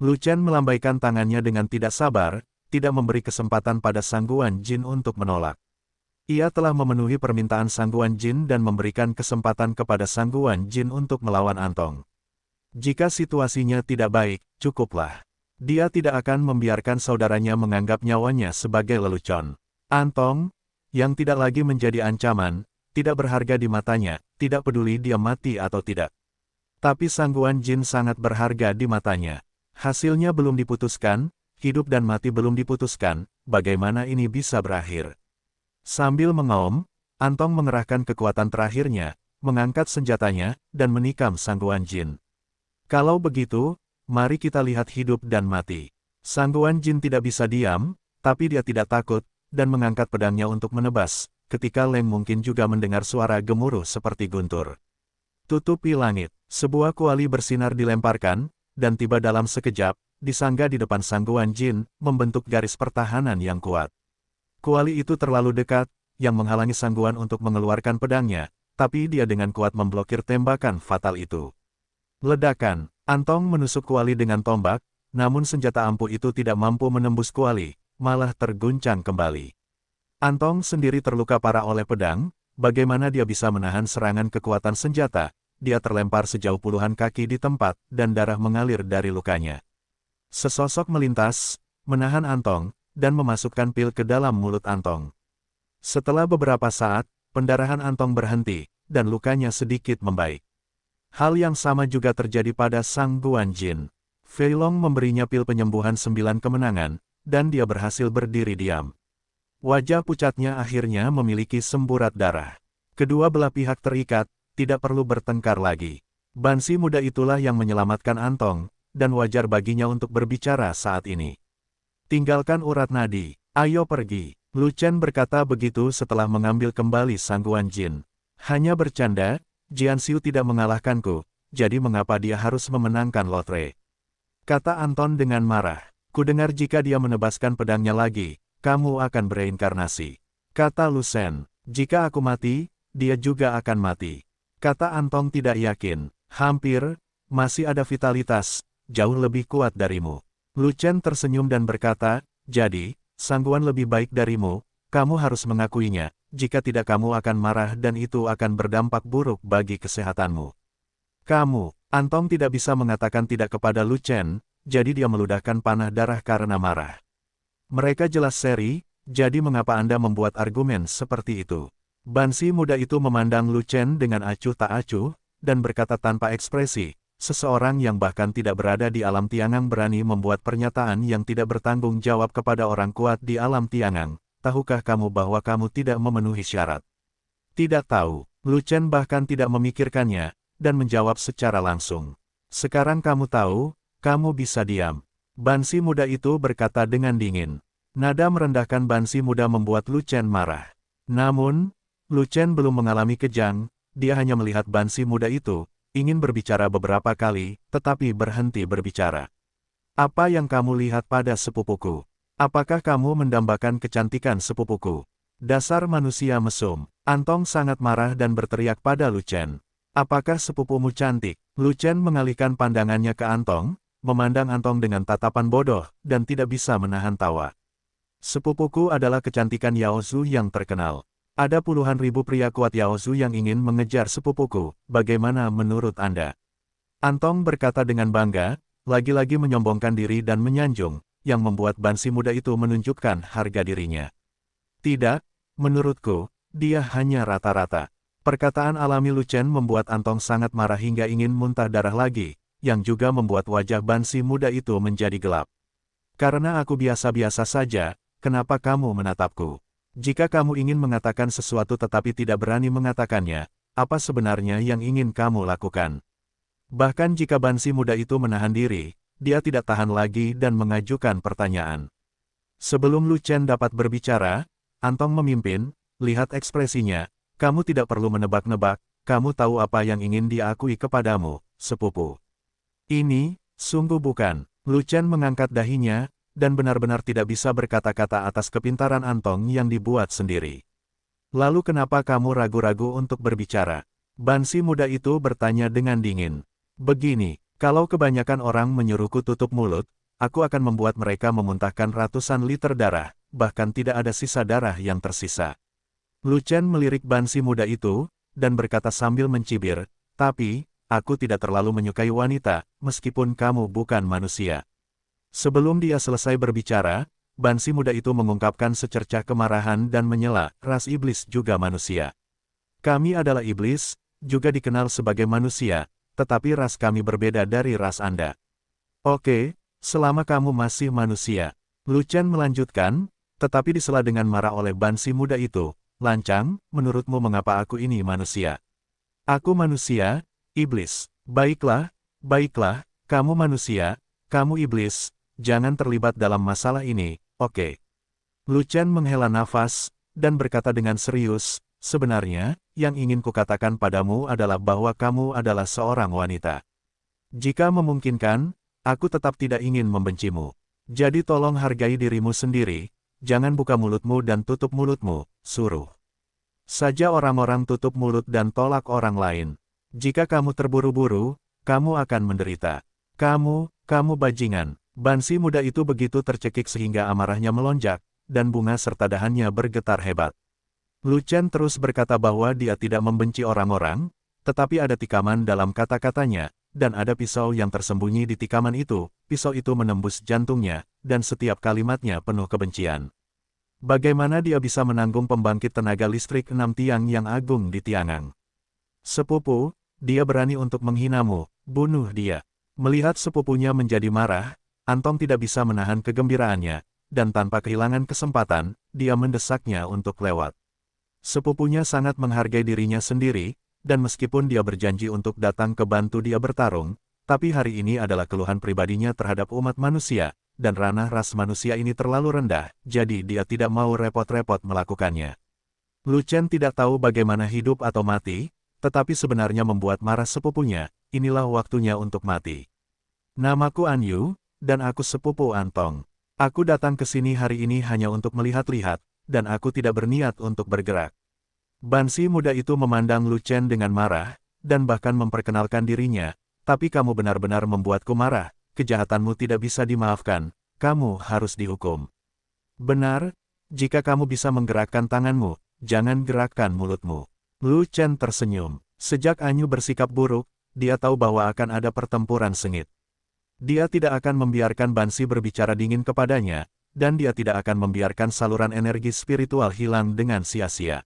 Lu Chen melambaikan tangannya dengan tidak sabar, tidak memberi kesempatan pada Sang Guan Jin untuk menolak. Ia telah memenuhi permintaan Sang Guan Jin dan memberikan kesempatan kepada Sang Guan Jin untuk melawan Antong. Jika situasinya tidak baik, cukuplah. Dia tidak akan membiarkan saudaranya menganggap nyawanya sebagai lelucon. Antong, yang tidak lagi menjadi ancaman, tidak berharga di matanya, tidak peduli dia mati atau tidak. Tapi Sang Guan Jin sangat berharga di matanya. Hasilnya belum diputuskan, hidup dan mati belum diputuskan, bagaimana ini bisa berakhir? Sambil mengaum, Antong mengerahkan kekuatan terakhirnya, mengangkat senjatanya, dan menikam Sang Guan Jin. Kalau begitu, mari kita lihat hidup dan mati. Sang Guan Jin tidak bisa diam, tapi dia tidak takut, dan mengangkat pedangnya untuk menebas, ketika Leng mungkin juga mendengar suara gemuruh seperti guntur. Tutupi langit, sebuah kuali bersinar dilemparkan, dan tiba dalam sekejap, disangga di depan Sang Guan Jin, membentuk garis pertahanan yang kuat. Kuali itu terlalu dekat, yang menghalangi Sang Guan untuk mengeluarkan pedangnya, tapi dia dengan kuat memblokir tembakan fatal itu. Ledakan, Antong menusuk kuali dengan tombak, namun senjata ampuh itu tidak mampu menembus kuali, malah terguncang kembali. Antong sendiri terluka parah oleh pedang, bagaimana dia bisa menahan serangan kekuatan senjata, dia terlempar sejauh puluhan kaki di tempat, dan darah mengalir dari lukanya. Sesosok melintas, menahan Antong, dan memasukkan pil ke dalam mulut Antong. Setelah beberapa saat, pendarahan Antong berhenti, dan lukanya sedikit membaik. Hal yang sama juga terjadi pada Sang Guan Jin. Fei Long memberinya pil penyembuhan 9 kemenangan, dan dia berhasil berdiri diam. Wajah pucatnya akhirnya memiliki semburat darah. Kedua belah pihak terikat, tidak perlu bertengkar lagi. Bansi muda itulah yang menyelamatkan Antong, dan wajar baginya untuk berbicara saat ini. Tinggalkan urat nadi, ayo pergi. Lu Chen berkata begitu setelah mengambil kembali Sang Guan Jin. Hanya bercanda, Jian Xiu tidak mengalahkanku, jadi mengapa dia harus memenangkan lotre? Kata Anton dengan marah. Kudengar jika dia menebaskan pedangnya lagi, kamu akan bereinkarnasi. Kata Lu Shen. Jika aku mati, dia juga akan mati. Kata Antong tidak yakin. Hampir, masih ada vitalitas, jauh lebih kuat darimu. Lu Chen tersenyum dan berkata, jadi, Sang Guan lebih baik darimu, kamu harus mengakuinya. Jika tidak kamu akan marah dan itu akan berdampak buruk bagi kesehatanmu. Kamu, Antong tidak bisa mengatakan tidak kepada Lu Chen, jadi dia meludahkan panah darah karena marah. Mereka jelas seri, jadi mengapa Anda membuat argumen seperti itu? Bansi muda itu memandang Lu Chen dengan acuh tak acuh, dan berkata tanpa ekspresi, seseorang yang bahkan tidak berada di alam Tiangang berani membuat pernyataan yang tidak bertanggung jawab kepada orang kuat di alam Tiangang. Tahukah kamu bahwa kamu tidak memenuhi syarat? Tidak tahu. Lu Chen bahkan tidak memikirkannya, dan menjawab secara langsung. Sekarang kamu tahu, kamu bisa diam. Bansi muda itu berkata dengan dingin. Nada merendahkan Bansi muda membuat Lu Chen marah. Namun, Lu Chen belum mengalami kejang, dia hanya melihat Bansi muda itu, ingin berbicara beberapa kali, tetapi berhenti berbicara. Apa yang kamu lihat pada sepupuku? Apakah kamu mendambakan kecantikan sepupuku? Dasar manusia mesum. Antong sangat marah dan berteriak pada Lu Chen. Apakah sepupumu cantik? Lu Chen mengalihkan pandangannya ke Antong, memandang Antong dengan tatapan bodoh, dan tidak bisa menahan tawa. Sepupuku adalah kecantikan Yao Zhu yang terkenal. Ada puluhan ribu pria kuat Yaozu yang ingin mengejar sepupuku, bagaimana menurut Anda? Antong berkata dengan bangga, lagi-lagi menyombongkan diri dan menyanjung, yang membuat Bansi muda itu menunjukkan harga dirinya. Tidak, menurutku, dia hanya rata-rata. Perkataan alami Lu Chen membuat Antong sangat marah hingga ingin muntah darah lagi, yang juga membuat wajah Bansi muda itu menjadi gelap. Karena aku biasa-biasa saja, kenapa kamu menatapku? Jika kamu ingin mengatakan sesuatu tetapi tidak berani mengatakannya, apa sebenarnya yang ingin kamu lakukan? Bahkan jika Bansi muda itu menahan diri, dia tidak tahan lagi dan mengajukan pertanyaan. Sebelum Lu Chen dapat berbicara, Antong memimpin, lihat ekspresinya, kamu tidak perlu menebak-nebak, kamu tahu apa yang ingin dia akui kepadamu, sepupu. Ini, sungguh bukan. Lu Chen mengangkat dahinya, dan benar-benar tidak bisa berkata-kata atas kepintaran Antong yang dibuat sendiri. Lalu kenapa kamu ragu-ragu untuk berbicara? Bansi muda itu bertanya dengan dingin. Begini, kalau kebanyakan orang menyuruhku tutup mulut, aku akan membuat mereka memuntahkan ratusan liter darah, bahkan tidak ada sisa darah yang tersisa. Lu Chen melirik Bansi muda itu, dan berkata sambil mencibir, tapi, aku tidak terlalu menyukai wanita, meskipun kamu bukan manusia. Sebelum dia selesai berbicara, Bansi muda itu mengungkapkan secercah kemarahan dan menyela, ras iblis juga manusia. Kami adalah iblis, juga dikenal sebagai manusia, tetapi ras kami berbeda dari ras Anda. Oke, selama kamu masih manusia. Lu Chen melanjutkan, tetapi disela dengan marah oleh Bansi muda itu. Lancang, menurutmu mengapa aku ini manusia? Aku manusia, iblis. Baiklah, baiklah, kamu manusia, kamu iblis, jangan terlibat dalam masalah ini, oke. Lu Chen menghela nafas, dan berkata dengan serius, sebenarnya, yang ingin kukatakan padamu adalah bahwa kamu adalah seorang wanita. Jika memungkinkan, aku tetap tidak ingin membencimu. Jadi tolong hargai dirimu sendiri, jangan buka mulutmu dan tutup mulutmu, suruh saja orang-orang tutup mulut dan tolak orang lain. Jika kamu terburu-buru, kamu akan menderita. Kamu bajingan. Bansi muda itu begitu tercekik sehingga amarahnya melonjak, dan bunga serta dahannya bergetar hebat. Lu Chen terus berkata bahwa dia tidak membenci orang-orang, tetapi ada tikaman dalam kata-katanya, dan ada pisau yang tersembunyi di tikaman itu, pisau itu menembus jantungnya, dan setiap kalimatnya penuh kebencian. Bagaimana dia bisa menanggung pembangkit tenaga listrik 6 tiang yang agung di Tiangang? Sepupu, dia berani untuk menghinamu, bunuh dia. Melihat sepupunya menjadi marah, Antong tidak bisa menahan kegembiraannya, dan tanpa kehilangan kesempatan, dia mendesaknya untuk lewat. Sepupunya sangat menghargai dirinya sendiri, dan meskipun dia berjanji untuk datang ke bantu dia bertarung, tapi hari ini adalah keluhan pribadinya terhadap umat manusia, dan ranah ras manusia ini terlalu rendah, jadi dia tidak mau repot-repot melakukannya. Lu Chen tidak tahu bagaimana hidup atau mati, tetapi sebenarnya membuat marah sepupunya, inilah waktunya untuk mati. Namaku An Yu, dan aku sepupu Antong. Aku datang ke sini hari ini hanya untuk melihat-lihat, dan aku tidak berniat untuk bergerak. Bansi muda itu memandang Lu Chen dengan marah, dan bahkan memperkenalkan dirinya, tapi kamu benar-benar membuatku marah. Kejahatanmu tidak bisa dimaafkan, kamu harus dihukum. Benar, jika kamu bisa menggerakkan tanganmu, jangan gerakkan mulutmu. Lu Chen tersenyum. Sejak Anyu bersikap buruk, dia tahu bahwa akan ada pertempuran sengit. Dia tidak akan membiarkan Bansi berbicara dingin kepadanya, dan dia tidak akan membiarkan saluran energi spiritual hilang dengan sia-sia.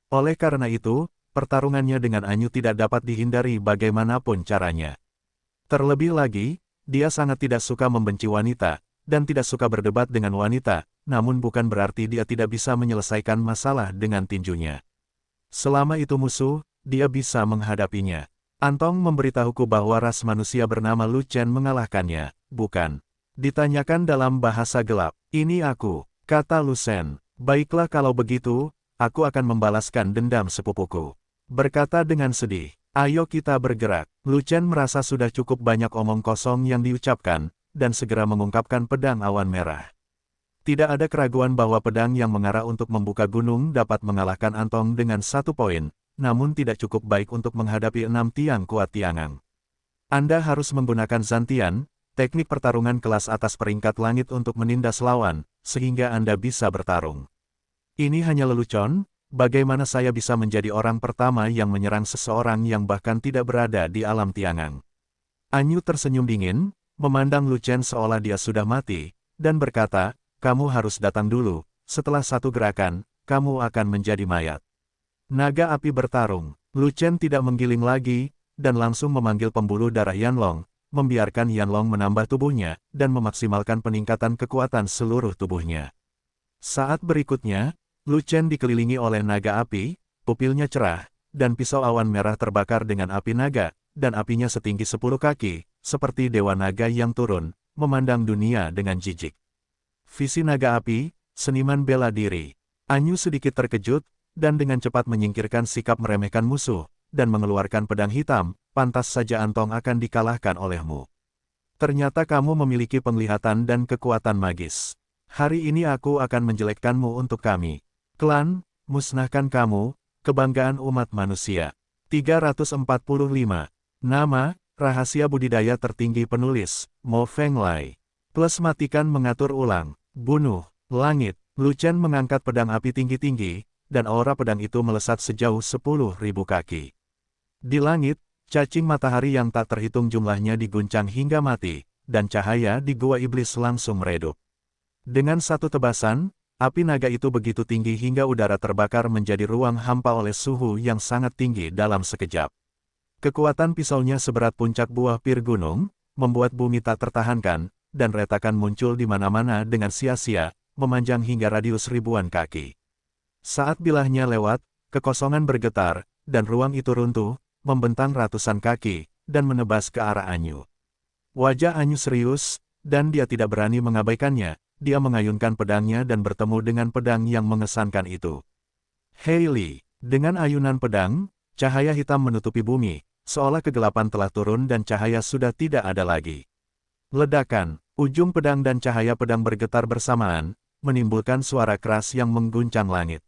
Oleh karena itu, pertarungannya dengan Anyu tidak dapat dihindari bagaimanapun caranya. Terlebih lagi, dia sangat tidak suka membenci wanita, dan tidak suka berdebat dengan wanita, namun bukan berarti dia tidak bisa menyelesaikan masalah dengan tinjunya. Selama itu musuh, dia bisa menghadapinya. Antong memberitahuku bahwa ras manusia bernama Lu Chen mengalahkannya, bukan? Ditanyakan dalam bahasa gelap. Ini aku, kata Lu Chen. Baiklah kalau begitu, aku akan membalaskan dendam sepupuku. Berkata dengan sedih. Ayo kita bergerak. Lu Chen merasa sudah cukup banyak omong kosong yang diucapkan, dan segera mengungkapkan pedang awan merah. Tidak ada keraguan bahwa pedang yang mengarah untuk membuka gunung dapat mengalahkan Antong dengan 1 poin, namun tidak cukup baik untuk menghadapi 6 tiang kuat Tiangang. Anda harus menggunakan Zantian, teknik pertarungan kelas atas peringkat langit untuk menindas lawan, sehingga Anda bisa bertarung. Ini hanya lelucon, Bagaimana saya bisa menjadi orang pertama yang menyerang seseorang yang bahkan tidak berada di alam Tiangang? Anyu tersenyum dingin, memandang Lu Chen seolah dia sudah mati, dan berkata, kamu harus datang dulu, setelah satu gerakan, kamu akan menjadi mayat. Naga api bertarung. Lu Chen tidak menggiling lagi, dan langsung memanggil pembuluh darah Yanlong, membiarkan Yanlong menambah tubuhnya, dan memaksimalkan peningkatan kekuatan seluruh tubuhnya. Saat berikutnya, Lu Chen dikelilingi oleh naga api, pupilnya cerah, dan pisau awan merah terbakar dengan api naga, dan apinya setinggi 10 kaki, seperti dewa naga yang turun, memandang dunia dengan jijik. Visi naga api, seniman bela diri. Anyu sedikit terkejut, dan dengan cepat menyingkirkan sikap meremehkan musuh, dan mengeluarkan pedang hitam, pantas saja Antong akan dikalahkan olehmu. Ternyata kamu memiliki penglihatan dan kekuatan magis. Hari ini aku akan menjelekkanmu untuk kami. Klan, musnahkan kamu, kebanggaan umat manusia. 345. Nama, rahasia budidaya tertinggi penulis, Mo Fenglai. Plus matikan mengatur ulang, bunuh, langit. Lu Chen mengangkat pedang api tinggi-tinggi, dan aura pedang itu melesat sejauh 10.000 kaki. Di langit, cacing matahari yang tak terhitung jumlahnya diguncang hingga mati, dan cahaya di gua iblis langsung meredup. Dengan satu tebasan, api naga itu begitu tinggi hingga udara terbakar menjadi ruang hampa oleh suhu yang sangat tinggi dalam sekejap. Kekuatan pisaunya seberat puncak buah pir gunung, membuat bumi tak tertahankan, dan retakan muncul di mana-mana dengan sia-sia, memanjang hingga radius ribuan kaki. Saat bilahnya lewat, kekosongan bergetar, dan ruang itu runtuh, membentang ratusan kaki, dan menebas ke arah Anyu. Wajah Anyu serius, dan dia tidak berani mengabaikannya. Dia mengayunkan pedangnya dan bertemu dengan pedang yang mengesankan itu. Hailey, dengan ayunan pedang, cahaya hitam menutupi bumi, seolah kegelapan telah turun dan cahaya sudah tidak ada lagi. Ledakan, ujung pedang dan cahaya pedang bergetar bersamaan, menimbulkan suara keras yang mengguncang langit.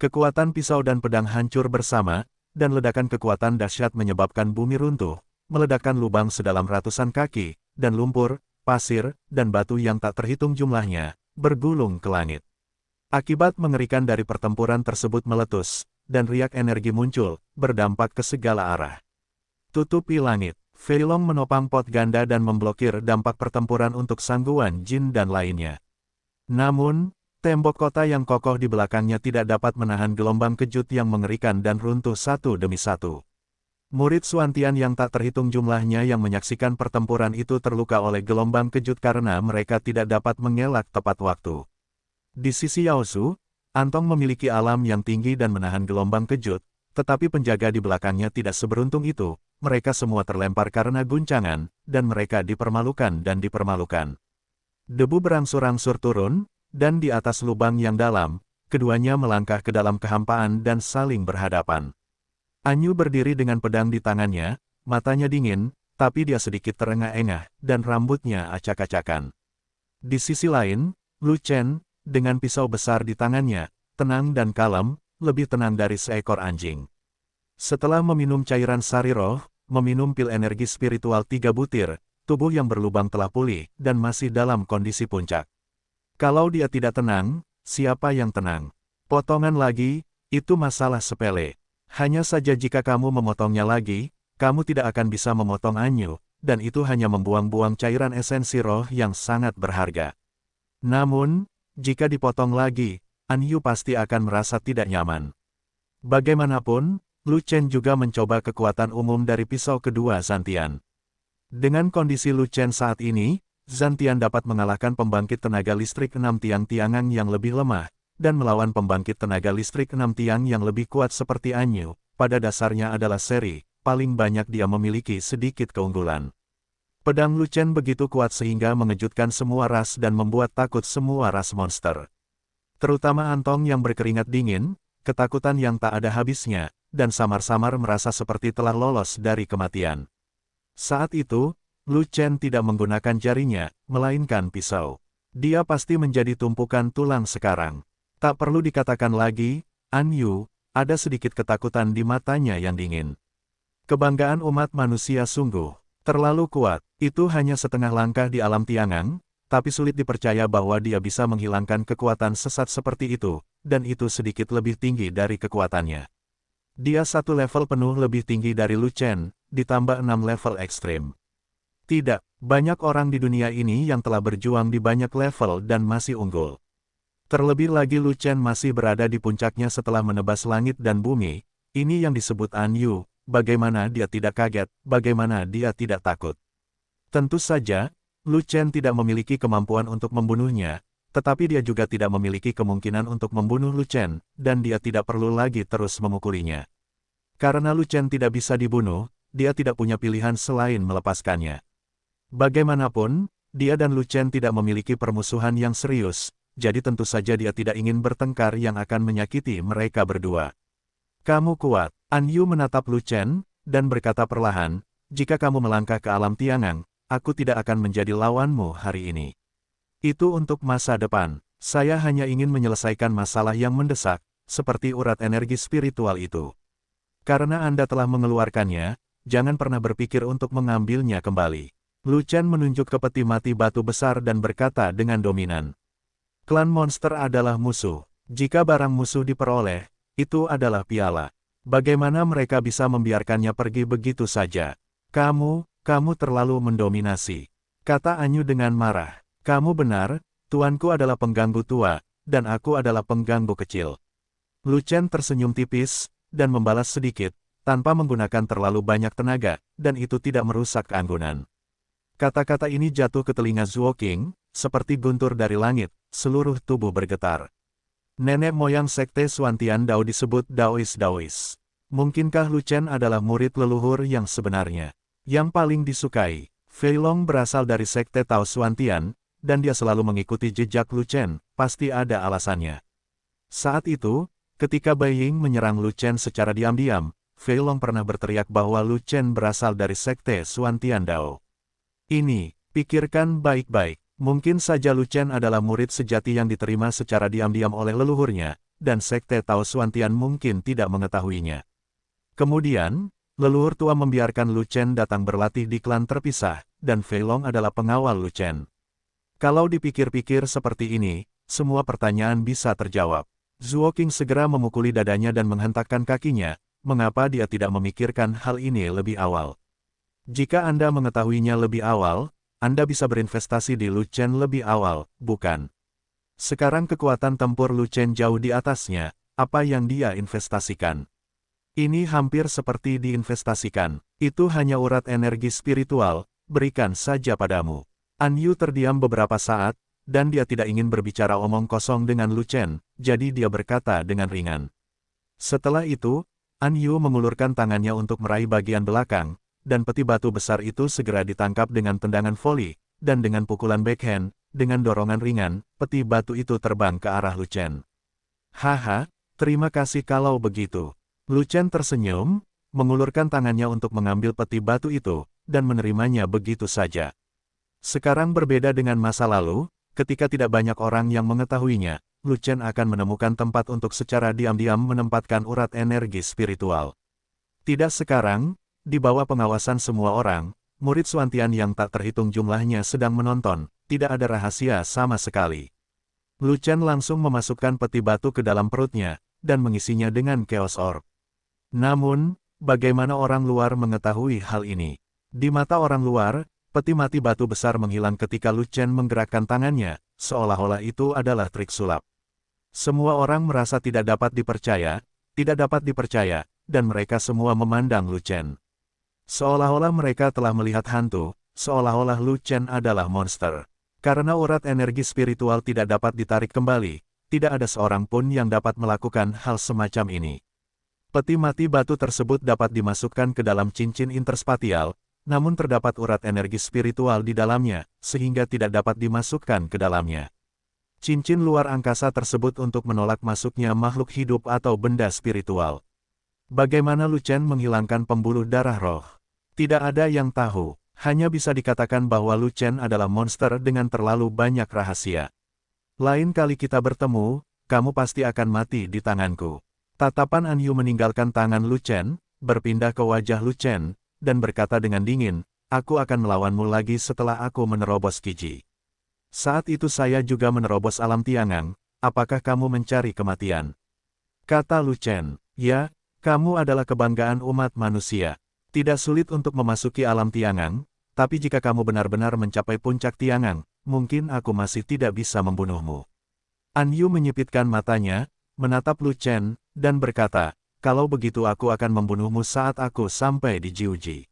Kekuatan pisau dan pedang hancur bersama, dan ledakan kekuatan dahsyat menyebabkan bumi runtuh, meledakkan lubang sedalam ratusan kaki, dan lumpur, pasir, dan batu yang tak terhitung jumlahnya, bergulung ke langit. Akibat mengerikan dari pertempuran tersebut meletus, dan riak energi muncul, berdampak ke segala arah. Tutupi langit. Fei Long menopang pot ganda dan memblokir dampak pertempuran untuk Sangguan Jin dan lainnya. Namun, tembok kota yang kokoh di belakangnya tidak dapat menahan gelombang kejut yang mengerikan dan runtuh satu demi satu. Murid Suantian yang tak terhitung jumlahnya yang menyaksikan pertempuran itu terluka oleh gelombang kejut karena mereka tidak dapat mengelak tepat waktu. Di sisi Yaozu, Antong memiliki alam yang tinggi dan menahan gelombang kejut, tetapi penjaga di belakangnya tidak seberuntung itu, mereka semua terlempar karena guncangan, dan mereka dipermalukan dan dipermalukan. Debu berangsur-angsur turun, dan di atas lubang yang dalam, keduanya melangkah ke dalam kehampaan dan saling berhadapan. Anyu berdiri dengan pedang di tangannya, matanya dingin, tapi dia sedikit terengah-engah, dan rambutnya acak-acakan. Di sisi lain, Lu Chen, dengan pisau besar di tangannya, tenang dan kalem, lebih tenang dari seekor anjing. Setelah meminum cairan sari roh, meminum pil energi spiritual 3 butir, tubuh yang berlubang telah pulih, dan masih dalam kondisi puncak. Kalau dia tidak tenang, siapa yang tenang? Potongan lagi, itu masalah sepele. Hanya saja jika kamu memotongnya lagi, kamu tidak akan bisa memotong Anyu, dan itu hanya membuang-buang cairan esensi roh yang sangat berharga. Namun, jika dipotong lagi, Anyu pasti akan merasa tidak nyaman. Bagaimanapun, Lu Chen juga mencoba kekuatan umum dari pisau kedua Zantian. Dengan kondisi Lu Chen saat ini, Zantian dapat mengalahkan pembangkit tenaga listrik 6 tiang-tiangan yang lebih lemah, dan melawan pembangkit tenaga listrik 6 tiang yang lebih kuat seperti Anyu, pada dasarnya adalah seri, paling banyak dia memiliki sedikit keunggulan. Pedang Lu Chen begitu kuat sehingga mengejutkan semua ras dan membuat takut semua ras monster. Terutama Antong yang berkeringat dingin, ketakutan yang tak ada habisnya, dan samar-samar merasa seperti telah lolos dari kematian. Saat itu, Lu Chen tidak menggunakan jarinya, melainkan pisau. Dia pasti menjadi tumpukan tulang sekarang. Tak perlu dikatakan lagi, Anyu, ada sedikit ketakutan di matanya yang dingin. Kebanggaan umat manusia sungguh terlalu kuat, itu hanya setengah langkah di alam Tiangang, tapi sulit dipercaya bahwa dia bisa menghilangkan kekuatan sesat seperti itu, dan itu sedikit lebih tinggi dari kekuatannya. Dia satu level penuh lebih tinggi dari Lu Chen, ditambah 6 level ekstrim. Tidak, banyak orang di dunia ini yang telah berjuang di banyak level dan masih unggul. Terlebih lagi Lu Chen masih berada di puncaknya setelah menebas langit dan bumi, ini yang disebut An Yu, bagaimana dia tidak kaget, bagaimana dia tidak takut. Tentu saja, Lu Chen tidak memiliki kemampuan untuk membunuhnya, tetapi dia juga tidak memiliki kemungkinan untuk membunuh Lu Chen, dan dia tidak perlu lagi terus memukulinya. Karena Lu Chen tidak bisa dibunuh, dia tidak punya pilihan selain melepaskannya. Bagaimanapun, dia dan Lu Chen tidak memiliki permusuhan yang serius, jadi tentu saja dia tidak ingin bertengkar yang akan menyakiti mereka berdua. Kamu kuat. An Yu menatap Lu Chen, dan berkata perlahan, jika kamu melangkah ke alam Tiangang, aku tidak akan menjadi lawanmu hari ini. Itu untuk masa depan. Saya hanya ingin menyelesaikan masalah yang mendesak, seperti urat energi spiritual itu. Karena Anda telah mengeluarkannya, jangan pernah berpikir untuk mengambilnya kembali. Lu Chen menunjuk ke peti mati batu besar dan berkata dengan dominan. Klan monster adalah musuh. Jika barang musuh diperoleh, itu adalah piala. Bagaimana mereka bisa membiarkannya pergi begitu saja? Kamu terlalu mendominasi. Kata Anyu dengan marah. Kamu benar, tuanku adalah pengganggu tua, dan aku adalah pengganggu kecil. Lu Chen tersenyum tipis, dan membalas sedikit, tanpa menggunakan terlalu banyak tenaga, dan itu tidak merusak keanggunan. Kata-kata ini jatuh ke telinga Zhuo Qing, seperti guntur dari langit, seluruh tubuh bergetar. Nenek moyang sekte Xuantian Dao disebut Daois. Mungkinkah Lu Chen adalah murid leluhur yang sebenarnya? Yang paling disukai, Fei Long berasal dari sekte Tao Xuantian, dan dia selalu mengikuti jejak Lu Chen, pasti ada alasannya. Saat itu, ketika Bai Ying menyerang Lu Chen secara diam-diam, Fei Long pernah berteriak bahwa Lu Chen berasal dari sekte Xuantian Dao. Ini, pikirkan baik-baik, mungkin saja Lu Chen adalah murid sejati yang diterima secara diam-diam oleh leluhurnya, dan sekte Tao Xuantian mungkin tidak mengetahuinya. Kemudian, leluhur tua membiarkan Lu Chen datang berlatih di klan terpisah, dan Fei Long adalah pengawal Lu Chen. Kalau dipikir-pikir seperti ini, semua pertanyaan bisa terjawab. Zhuo Qing segera memukuli dadanya dan menghentakkan kakinya, mengapa dia tidak memikirkan hal ini lebih awal? Jika Anda mengetahuinya lebih awal, Anda bisa berinvestasi di Lu Chen lebih awal, bukan? Sekarang kekuatan tempur Lu Chen jauh di atasnya, apa yang dia investasikan? Ini hampir seperti diinvestasikan. Itu hanya urat energi spiritual, berikan saja padamu. An Yu terdiam beberapa saat, dan dia tidak ingin berbicara omong kosong dengan Lu Chen, jadi dia berkata dengan ringan. Setelah itu, An Yu mengulurkan tangannya untuk meraih bagian belakang, dan peti batu besar itu segera ditangkap dengan tendangan voli, dan dengan pukulan backhand, dengan dorongan ringan, peti batu itu terbang ke arah Lu Chen. Haha, terima kasih kalau begitu. Lu Chen tersenyum, mengulurkan tangannya untuk mengambil peti batu itu, dan menerimanya begitu saja. Sekarang berbeda dengan masa lalu, ketika tidak banyak orang yang mengetahuinya, Lu Chen akan menemukan tempat untuk secara diam-diam menempatkan urat energi spiritual. Tidak sekarang, di bawah pengawasan semua orang, murid Xuantian yang tak terhitung jumlahnya sedang menonton, tidak ada rahasia sama sekali. Lu Chen langsung memasukkan peti batu ke dalam perutnya, dan mengisinya dengan Chaos Orb. Namun, bagaimana orang luar mengetahui hal ini? Di mata orang luar, peti mati batu besar menghilang ketika Lu Chen menggerakkan tangannya, seolah-olah itu adalah trik sulap. Semua orang merasa tidak dapat dipercaya, dan mereka semua memandang Lu Chen. Seolah-olah mereka telah melihat hantu, seolah-olah Lu Chen adalah monster. Karena urat energi spiritual tidak dapat ditarik kembali, tidak ada seorang pun yang dapat melakukan hal semacam ini. Peti mati batu tersebut dapat dimasukkan ke dalam cincin interspatial, namun terdapat urat energi spiritual di dalamnya, sehingga tidak dapat dimasukkan ke dalamnya. Cincin luar angkasa tersebut untuk menolak masuknya makhluk hidup atau benda spiritual. Bagaimana Lu Chen menghilangkan pembuluh darah roh? Tidak ada yang tahu, hanya bisa dikatakan bahwa Lu Chen adalah monster dengan terlalu banyak rahasia. Lain kali kita bertemu, kamu pasti akan mati di tanganku. Tatapan An Yu meninggalkan tangan Lu Chen, berpindah ke wajah Lu Chen, dan berkata dengan dingin, aku akan melawanmu lagi setelah aku menerobos Qiji. Saat itu saya juga menerobos alam Tiangang, apakah kamu mencari kematian? Kata Lu Chen, ya, kamu adalah kebanggaan umat manusia. Tidak sulit untuk memasuki alam Tiangang, tapi jika kamu benar-benar mencapai puncak Tiangang, mungkin aku masih tidak bisa membunuhmu. An Yu menyipitkan matanya, menatap Lu Chen, dan berkata, kalau begitu aku akan membunuhmu saat aku sampai di Jiuji.